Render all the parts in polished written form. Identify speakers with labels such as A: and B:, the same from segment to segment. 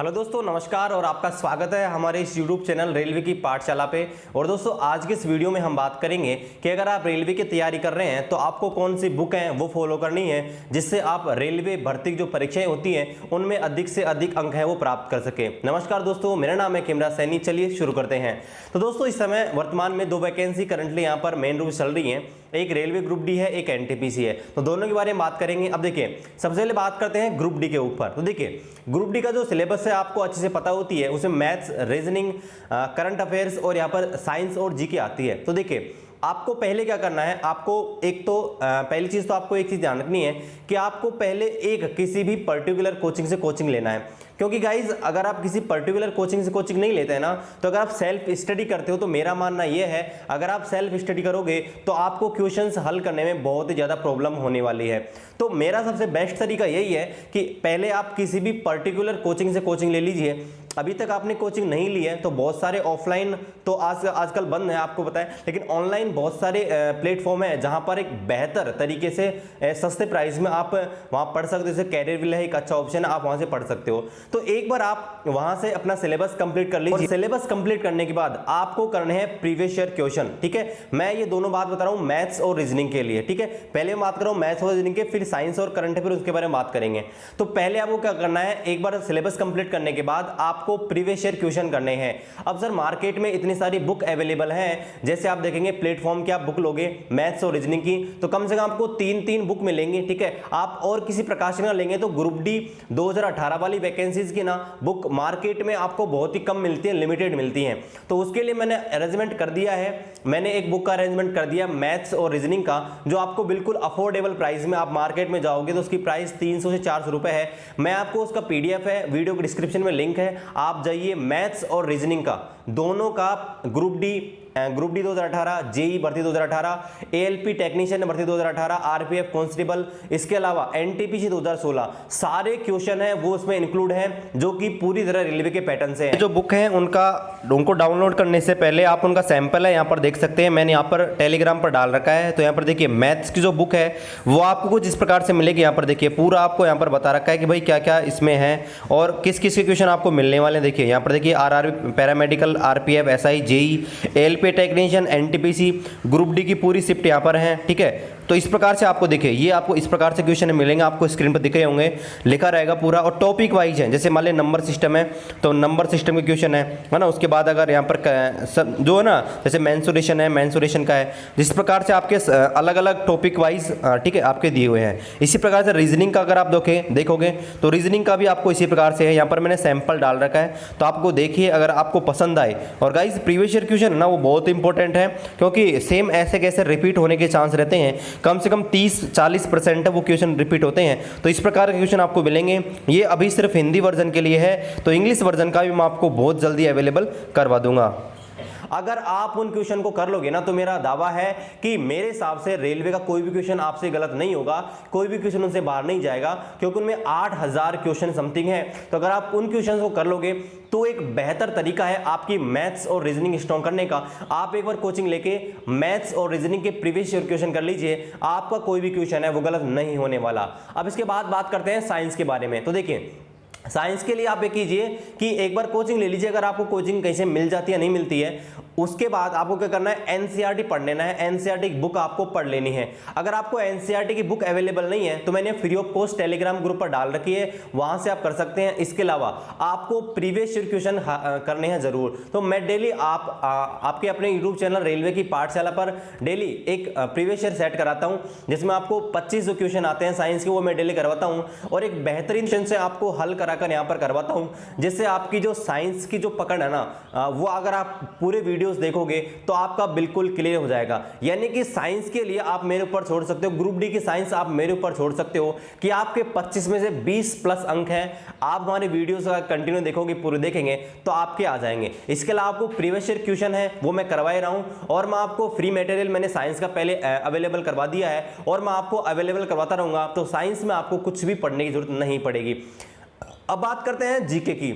A: Hello दोस्तों, नमस्कार और आपका स्वागत है हमारे इस YouTube चैनल रेलवे की पाठशाला पे। और दोस्तों आज के इस वीडियो में हम बात करेंगे कि अगर आप रेलवे की तैयारी कर रहे हैं तो आपको कौन सी बुक हैं वो फॉलो करनी है, जिससे आप रेलवे भर्ती की जो परीक्षाएं होती हैं उनमें अधिक से अधिक अंक हैं वो प्राप्त कर सके। नमस्कार दोस्तों, मेरा नाम है कैमरा सैनी। चलिए शुरू करते हैं। तो दोस्तों इस समय वर्तमान में दो वैकेंसी करंटली यहाँ पर मेन रूप से चल रही हैं, एक रेलवे ग्रुप डी है, एक एनटीपीसी है। तो दोनों के बारे में बात करेंगे। अब देखिए, सबसे पहले बात करते हैं ग्रुप डी के ऊपर। तो देखिए, ग्रुप डी का जो सिलेबस है आपको अच्छे से पता होती है, उसमें मैथ्स, रीजनिंग, करंट अफेयर्स और यहाँ पर साइंस और जीके आती है। तो देखिए, आपको पहले क्या करना है, आपको एक तो पहली चीज तो आपको एक चीज ध्यान रखनी है कि आपको पहले एक किसी भी पर्टिकुलर कोचिंग से कोचिंग लेना है। क्योंकि गाइज अगर आप किसी पर्टिकुलर कोचिंग से कोचिंग नहीं लेते हैं ना, तो अगर आप सेल्फ स्टडी करते हो तो मेरा मानना यह है, अगर आप सेल्फ स्टडी करोगे तो आपको क्वेश्चंस हल करने में बहुत ही ज़्यादा प्रॉब्लम होने वाली है। तो मेरा सबसे बेस्ट तरीका यही है कि पहले आप किसी भी पर्टिकुलर कोचिंग से कोचिंग ले लीजिए। अभी तक आपने कोचिंग नहीं ली है तो बहुत सारे ऑफलाइन तो आजकल बंद है, आपको पता है, लेकिन ऑनलाइन बहुत सारे प्लेटफॉर्म है जहां पर एक बेहतर तरीके से सस्ते प्राइस में आप वहां पढ़ सकते हो। जैसे कैरियर विल है एक अच्छा ऑप्शन है, आप वहां से पढ़ सकते हो। तो एक बार आप वहां से अपना सिलेबस कंप्लीट कर लीजिए। सिलेबस कंप्लीट करने के बाद आपको करने हैं प्रीवियस ईयर क्वेश्चन। ठीक है, मैं ये दोनों बात बता रहा हूं मैथ्स और रीजनिंग के लिए। ठीक है, पहले मैं बात कर रहा हूं मैथ्स और रीजनिंग के, फिर साइंस और करंट अफेयर उसके बारे में बात करेंगे। तो पहले आपको क्या करना है, एक बार सिलेबस कंप्लीट करने के बाद आपको प्रीवियस ईयर क्वेश्चन करने हैं। अब सर मार्केट में इतनी सारी बुक अवेलेबल हैं, जैसे आप देखेंगे प्लेटफॉर्म की आप बुक लोगे मैथ्स और रीजनिंग की तो कम से कम आपको तीन बुक मिलेंगी। ठीक है, आप और किसी प्रकाशन का लेंगे तो ग्रुप डी 2018 वाली वैकेंसीज की ना बुक मार्केट में आपको बहुत ही कम मिलती है, लिमिटेड मिलती हैं। तो उसके लिए मैंने अरेंजमेंट कर दिया है, मैंने एक बुक का अरेंजमेंट कर दिया मैथ्स और रीजनिंग का, जो आपको बिल्कुल अफोर्डेबल प्राइस में, आप मार्केट में जाओगे तो उसकी प्राइस 300 से 400 रुपए है। मैं आपको उसका पीडीएफ है, वीडियो के डिस्क्रिप्शन में लिंक है, आप जाइए मैथ्स और रीजनिंग का दोनों का ग्रुप डी 2018, जेई भर्ती 2018, एएलपी टेक्नीशियन भर्ती 2018, आरपीएफ कांस्टेबल, इसके अलावा एनटीपीसी 2016 सारे क्वेश्चन हैं वो उसमें इंक्लूड हैं, जो कि पूरी तरह रेलवे के पैटर्न से हैं। जो बुक है उनको डाउनलोड करने से पहले आप उनका सैंपल है यहाँ पर देख सकते हैं, मैंने यहाँ पर टेलीग्राम पर डाल रखा है। तो यहाँ पर देखिए मैथ्स की जो बुक है वो आपको कुछ इस प्रकार से मिलेगी। यहाँ पर देखिए पूरा आपको यहाँ पर बता रखा है कि भाई क्या क्या इसमें है और किस किस के क्वेश्चन आपको मिलने वाले हैं। देखिए यहाँ पर देखिए RRB, paramedical, RPF, SI, JE, ALP technician, NTPC, group D की पूरी शिफ्ट यहाँ पर है। ठीक है, तो इस प्रकार से आपको देखिए ये आपको इस प्रकार से क्वेश्चन मिलेंगे, आपको स्क्रीन पर दिख रहे होंगे, लिखा रहेगा पूरा। और टॉपिक वाइज है, जैसे मान लें नंबर सिस्टम है तो नंबर सिस्टम के क्वेश्चन है ना। उसके बाद अगर यहाँ पर जो है ना, जैसे मेंसुरेशन है, मेंसुरेशन का है, जिस प्रकार से आपके अलग अलग टॉपिक वाइज ठीक है आपके दिए हुए हैं। इसी प्रकार से रीजनिंग का अगर आप देखोगे तो रीजनिंग का भी आपको इसी प्रकार से है। यहाँ पर मैंने सैंपल डाल रखा है, तो आपको देखिए अगर आपको पसंद आए। और गाइज प्रीवियस ईयर क्वेश्चन ना वो बहुत इंपॉर्टेंट है, क्योंकि सेम ऐसे कैसे रिपीट होने के चांस रहते हैं, कम से कम 30-40% वो क्वेश्चन रिपीट होते हैं। तो इस प्रकार के क्वेश्चन आपको मिलेंगे। ये अभी सिर्फ हिंदी वर्जन के लिए है, तो इंग्लिश वर्जन का भी मैं आपको बहुत जल्दी अवेलेबल करवा दूंगा। अगर आप उन क्वेश्चन को कर लोगे ना तो मेरा दावा है कि मेरे हिसाब से रेलवे का कोई भी क्वेश्चन आपसे गलत नहीं होगा, कोई भी क्वेश्चन उनसे बाहर नहीं जाएगा, क्योंकि उनमें 8000 क्वेश्चन समथिंग है। तो अगर आप उन क्वेश्चन को कर लोगे तो एक बेहतर तरीका है आपकी मैथ्स और रीजनिंग स्ट्रॉन्ग करने का। आप एक बार कोचिंग लेके मैथ्स और रीजनिंग के प्रीवियस ईयर क्वेश्चन कर लीजिए, आपका कोई भी क्वेश्चन है वो गलत नहीं होने वाला। अब इसके बाद बात करते हैं साइंस के बारे में। तो देखिए साइंस के लिए आप ये कीजिए कि एक बार कोचिंग ले लीजिए, अगर आपको कोचिंग कहीं से मिल जाती है, नहीं मिलती है, उसके बाद आपको क्या करना है, एनसीईआरटी पढ़ लेना है। एनसीईआरटी की बुक आपको पढ़ लेनी है। अगर आपको एनसीईआरटी की बुक अवेलेबल नहीं है तो मैंने free of cost Telegram group पर डाल रखी है, वहां से आप कर सकते हैं। इसके अलावा आपको प्रीवियस ईयर क्वेश्चन करने हैं जरूर। तो मैं डेली आपके अपने यूट्यूब चैनल रेलवे की पाठशाला पर डेली एक प्रीवियस ईयर सेट कराता हूं, जिसमें आपको 25 जो क्वेश्चन आते हैं साइंस के वो मैं डेली करवाता हूं, और एक बेहतरीन क्वेश्चन से आपको हल कराकर यहां पर करवाता हूं, जिससे आपकी जो साइंस की जो पकड़ है ना वो अगर आप पूरे वीडियोस देखोगे तो आपका बिल्कुल क्लियर हो जाएगा। यानी कि साइंस के लिए आप मेरे ऊपर छोड़ सकते हो, ग्रुप डी की साइंस आप मेरे ऊपर छोड़ सकते हो कि आपके 25 में से 20 प्लस अंक हैं। आप हमारे वीडियोस का कंटिन्यू देखोगे, पूरे देखेंगे तो आपके आ जाएंगे। इसके अलावा आपको प्रीवियस ईयर क्वेश्चन है वो मैं करवा रहा हूं, और मैं आपको फ्री मटेरियल मैंने साइंस का पहले अवेलेबल करवा दिया है, और मैं आपको अवेलेबल करवाता रहूंगा। तो साइंस में आपको कुछ भी पढ़ने की जरूरत नहीं पड़ेगी। अब बात करते हैं जीके की।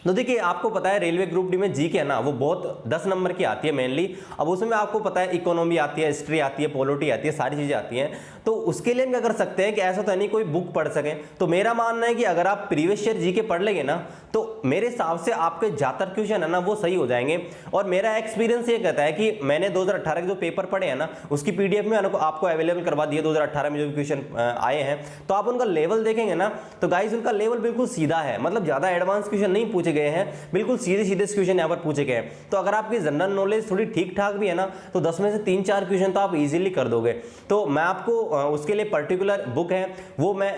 A: तो देखिए आपको पता है रेलवे ग्रुप डी में जी के है ना वो बहुत 10 नंबर की आती है मेनली। अब उसमें आपको पता है इकोनॉमी आती है, हिस्ट्री आती है, पॉलिटी आती है, सारी चीजें आती हैं। तो उसके लिए हम क्या कर सकते हैं कि ऐसा तो नहीं कोई बुक पढ़ सके, तो मेरा मानना है कि अगर आप प्रीवियस ईयर जी के पढ़ लेंगे ना तो मेरे हिसाब से आपके ज्यादातर क्वेश्चन है ना वो सही हो जाएंगे। और मेरा एक्सपीरियंस ये कहता है कि मैंने 2018 के जो पेपर पढ़े हैं ना उसकी पीडीएफ में आपको अवेलेबल करवा दिया 2018 में जो क्वेश्चन आए हैं, तो आप उनका लेवल देखेंगे ना तो गाइस उनका लेवल बिल्कुल सीधा है, मतलब ज्यादा एडवांस क्वेश्चन नहीं पूछे गए हैं, बिल्कुल सीधे सीधे क्वेश्चन यहाँ पर पूछे गए हैं। तो अगर आपकी जनरल नॉलेज थोड़ी ठीक ठाक भी है ना तो 10 में से 3-4 क्वेश्चन तो आप इजीली कर दोगे। तो मैं आपको उसके लिए पर्टिकुलर बुक है वो मैं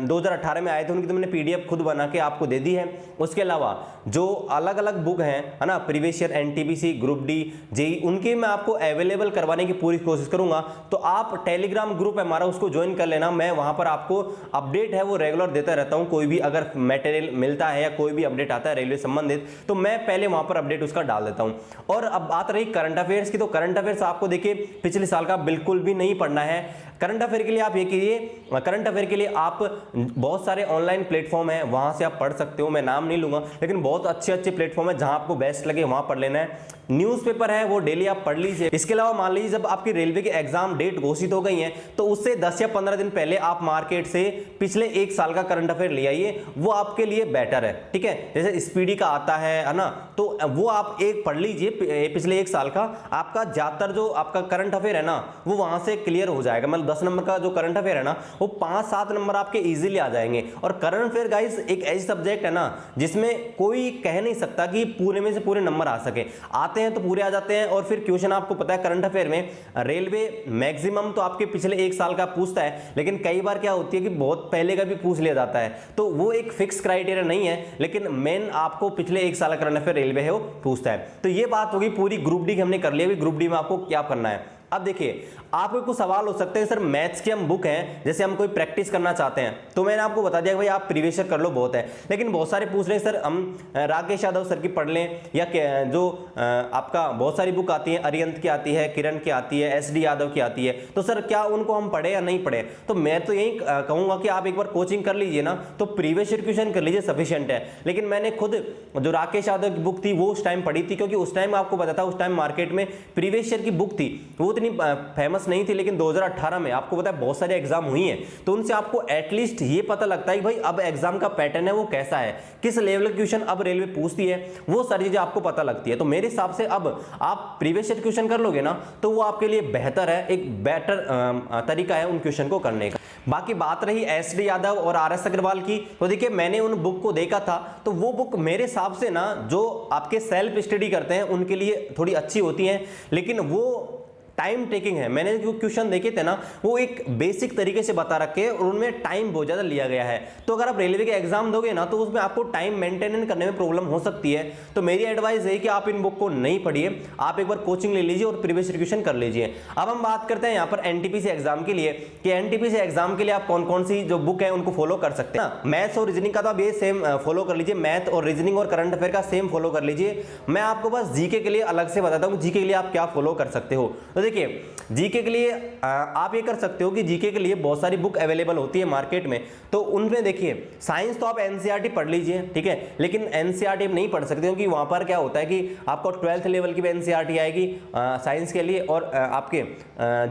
A: 2018 में आए थे उनकी तो मैंने पीडीएफ खुद बना के आपको दे दी है। उसके अलावा जो अलग अलग बुक हैं है ना previous year NTPC, group D, JE, उनके मैं आपको अवेलेबल करवाने की पूरी कोशिश करूंगा। तो आप टेलीग्राम ग्रुप है हमारा उसको ज्वाइन कर लेना, मैं वहां पर आपको अपडेट है वो रेगुलर देता रहता हूं। कोई भी अगर मटेरियल मिलता है या कोई भी अपडेट आता है रेलवे संबंधित तो मैं पहले वहां पर अपडेट उसका डाल देता हूं। और अब बात रही करंट अफेयर्स की, तो करंट अफेयर्स आपको देखिए पिछले साल का बिल्कुल भी नहीं पढ़ना है। करंट अफेयर के लिए आप ये कीजिए, करंट अफेयर के लिए आप बहुत सारे ऑनलाइन प्लेटफॉर्म हैं वहां से आप पढ़ सकते हो, मैं नाम नहीं लूंगा लेकिन बहुत अच्छे अच्छे प्लेटफॉर्म है जहां आपको बेस्ट लगे वहां पढ़ लेना है। न्यूज़पेपर है वो डेली आप पढ़ लीजिए। इसके अलावा मान लीजिए जब आपकी रेलवे की एग्जाम डेट घोषित हो गई है तो उससे 10 या 15 दिन पहले आप मार्केट से पिछले 1 साल का करंट अफेयर ले आइए, वो आपके लिए बेटर है। ठीक है, जैसे स्पीडी का आता है ना, तो वो आप एक पढ़ लीजिए पिछले 1 साल का, आपका ज्यादातर जो आपका करंट अफेयर है ना वो वहां से क्लियर हो जाएगा। मतलब 10 नंबर का जो करंट अफेयर है ना वो 5-7 नंबर आपके इजीली आ जाएंगे। और करंट अफेयर गाइस एक ऐसी सब्जेक्ट है ना जिसमें कोई कह नहीं सकता कि पूरे में से पूरे नंबर आ सके, आते हैं तो पूरे आ जाते हैं। और फिर क्वेश्चन आपको पता है करंट अफेयर में रेलवे मैक्सिमम तो आपके पिछले 1 साल का पूछता है, लेकिन कई बार क्या होती है कि बहुत पहले का भी पूछ लिया जाता है, तो वो एक फिक्स क्राइटेरिया नहीं है, लेकिन मेन आपको पिछले 1 साल का करंट अफेयर रेलवे है वो पूछता है। तो ये बात होगी पूरी ग्रुप डी की हमने कर लिया। ग्रुप डी में आपको क्या करना है, अब देखिए आपको कुछ सवाल हो सकते हैं सर मैथ्स की हम बुक हैं, जैसे हम कोई प्रैक्टिस करना चाहते हैं तो मैंने आपको बता दिया कि भाई आप प्रीवियस ईयर कर लो बहुत है, लेकिन बहुत सारे पूछ रहे हैं सर हम राकेश यादव सर की पढ़ लें या जो आपका बहुत सारी बुक आती है, अरिहंत की आती है, किरण की आती है, एसडी यादव की आती है, तो सर क्या उनको हम पढ़े या नहीं पढ़े। तो मैं तो यही कहूंगा कि आप एक बार कोचिंग कर लीजिए ना, तो प्रीवियस ईयर क्वेश्चन कर लीजिए सफिशिएंट है। लेकिन मैंने खुद जो राकेश यादव की बुक थी वो उस टाइम पढ़ी थी, क्योंकि उस टाइम आपको पता था उस टाइम मार्केट में प्रीवियस ईयर की बुक थी वो इतनी फेमस नहीं थी, लेकिन 2018 में आपको पता है बहुत सारे एग्जाम हुई हैं, तो उनसे आपको एटलीस्ट ये पता लगता है कि भाई अब एग्जाम का पैटर्न है वो कैसा है, किस लेवल का क्वेश्चन अब रेलवे पूछती है, वो सारी चीजें आपको पता लगती है। तो मेरे हिसाब से अब आप प्रीवियस ईयर क्वेश्चन कर लोगे ना तो वो आपके लिए बेहतर है, एक बेटर तरीका है उन क्वेश्चन को करने का। बाकी बात रही एसडी यादव और आरएस अग्रवाल की, तो देखिए मैंने उन बुक को देखा था, तो वो बुक मेरे हिसाब से ना जो आपके सेल्फ स्टडी करते हैं उनके लिए थोड़ी अच्छी होती है, लेकिन वो टाइम टेकिंग है। मैंने जो क्वेश्चन देखे थे ना वो एक बेसिक तरीके से बता रखे और उनमें टाइम बहुत ज़्यादा लिया गया है, तो अगर आप रेलवे के एग्जाम दोगे ना तो उसमें आपको टाइम मेंटेन करने में प्रॉब्लम हो सकती है। तो मेरी एडवाइस है कि आप इन बुक को नहीं पढ़िए, आप एक बार कोचिंग ले लीजिए और प्रीवियस क्वेश्चन कर लीजिए। अब हम बात करते हैं यहाँ पर एनटीपीसी एग्जाम के लिए कि एनटीपीसी एग्जाम के लिए आप कौन कौन सी जो बुक है उनको फॉलो कर सकते हैं। मैथ्स और रीजनिंग का तो आप ये सेम फॉलो कर लीजिए, मैथ और रीजनिंग और करंट अफेयर का सेम फॉलो कर लीजिए। मैं आपको बस जीके के लिए अलग से बताता हूँ जीके के लिए आप क्या फॉलो कर सकते हो। तो देखिए जीके के लिए आप ये कर सकते हो कि जीके के लिए बहुत सारी बुक अवेलेबल होती है मार्केट में, तो उनमें देखिए साइंस तो आप एनसीईआरटी पढ़ लीजिए, ठीक है, लेकिन एनसीईआरटी नहीं पढ़ सकते क्योंकि वहां पर क्या होता है कि आपको 12th लेवल की भी एनसीईआरटी आएगी साइंस के लिए और आपके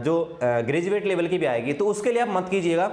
A: जो ग्रेजुएट लेवल की भी आएगी, तो उसके लिए आप मत कीजिएगा।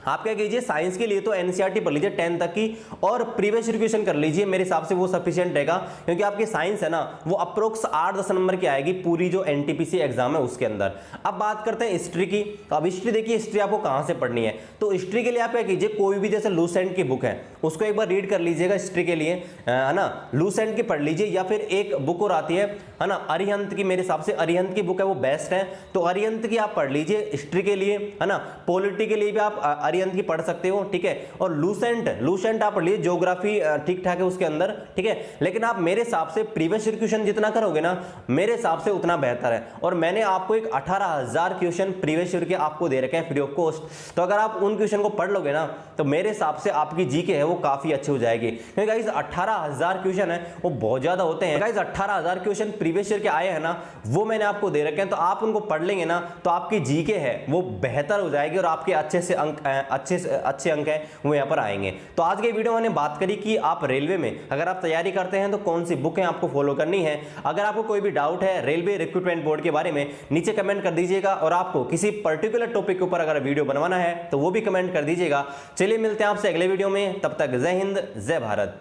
A: आप क्या कीजिए साइंस के लिए तो एनसीईआरटी पढ़ लीजिए 10 तक की और प्रीवियस रिविजन कर लीजिए, मेरे हिसाब से वो सफिशिएंट रहेगा, क्योंकि आपकी साइंस है ना वो अप्रोक्स 8-10 नंबर की आएगी पूरी जो एनटीपीसी एग्जाम है उसके अंदर। अब बात करते हैं हिस्ट्री की, तो अब हिस्ट्री देखिए हिस्ट्री आपको कहाँ से पढ़नी है, तो हिस्ट्री के लिए आप क्या कीजिए कोई भी जैसे लूसेंट की बुक है उसको एक बार रीड कर लीजिएगा हिस्ट्री के लिए, है ना, लूसेंट की पढ़ लीजिए, या फिर एक बुक और आती है ना अरिहंत की, मेरे हिसाब से अरिहंत की बुक है वो बेस्ट है, तो अरिहंत की आप पढ़ लीजिए हिस्ट्री के लिए, है ना, पॉलिटी के लिए भी आप अरिहंत की पढ़ सकते हो, ठीक है, और लूसेंट आप पढ़ लीजिए, ज्योग्राफी ठीक ठाक है उसके अंदर, ठीक है, लेकिन आप मेरे हिसाब से प्रीवियस क्वेश्चन जितना करोगे ना मेरे हिसाब से उतना बेहतर है। और मैंने आपको एक 18,000 क्वेश्चन प्रीवियस ईयर के आपको दे रखे हैं फ्री ऑफ कॉस्ट, तो अगर आप उन क्वेश्चन को पढ़ लोगे ना तो मेरे हिसाब से आपकी जीके है वो काफी अच्छी हो जाएगी, क्योंकि गाइस 18,000 क्वेश्चन है वो बहुत ज्यादा होते हैं। गाइस 18,000 क्वेश्चन प्रीवियस ईयर के आए हैं ना वो मैंने आपको दे रखे हैं, तो आप उनको पढ़ लेंगे ना तो आपकी जीके है वो बेहतर हो जाएगी और आपके अच्छे से अंक हैं, अच्छे अंक हैं वो यहाँ पर आएंगे। तो आज के वीडियो में हमने बात करी कि आप रेलवे में अगर आप तैयारी करते हैं तो कौन सी बुकें आपको फॉलो करनी है। अगर आपको कोई भी डाउट है रेलवे रिक्रूटमेंट बोर्ड के बारे में नीचे कमेंट कर दीजिएगा, और आपको किसी पर्टिकुलर टॉपिक के ऊपर अगर वीडियो बनवाना है तो वो भी कमेंट कर दीजिएगा। चलिए मिलते हैं आपसे अगले वीडियो में, तब तक जय हिंद जय भारत।